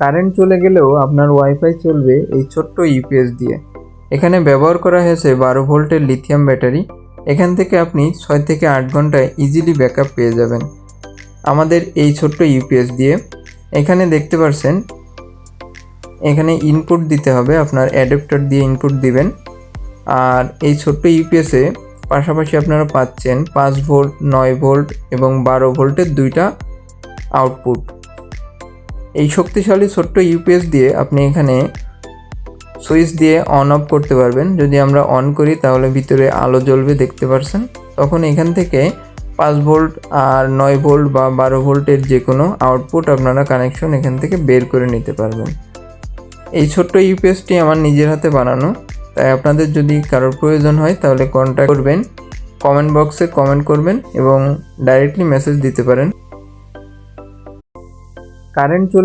Current চলে গেলেও আপনার ওয়াইফাই চলবে এই ছোট্ট ইউপিএস দিয়ে। এখানে ব্যবহার করা হয়েছে 12 ভোল্টের লিথিয়াম ব্যাটারি। এখান থেকে আপনি 6 থেকে 8 ঘন্টায় ইজিলি ব্যাকআপ পেয়ে যাবেন আমাদের এই ছোট্ট ইউপিএস দিয়ে। এখানে দেখতে পাচ্ছেন এখানে ইনপুট দিতে হবে, আপনার অ্যাডাপ্টার দিয়ে ইনপুট দিবেন। আর এই ছোট্ট ইউপিএসে পাশাপাশি আপনারা পাচ্ছেন 5 ভোল্ট, 9 ভোল্ট এবং 12 ভোল্টের দুইটা আউটপুট। এই শক্তিশালী ছোট্ট ইউপিএস দিয়ে আপনি এখানে সুইচ দিয়ে অন অফ করতে পারবেন। যদি আমরা অন করি তাহলে ভিতরে আলো জ্বলবে, দেখতে পাচ্ছেন। তখন এখান থেকে 5 ভোল্ট আর 9 ভোল্ট বা 12 ভোল্টের যে কোনো আউটপুট আপনারা কানেকশন এখান থেকে বের করে নিতে পারবেন। এই ছোট্ট ইউপিএসটি আমার নিজের হাতে বানানো, তাই আপনাদের যদি কারোর প্রয়োজন হয় তাহলে কন্ট্যাক্ট করবেন, কমেন্ট বক্সে কমেন্ট করবেন এবং ডাইরেক্টলি মেসেজ দিতে পারেন। কারেন্ট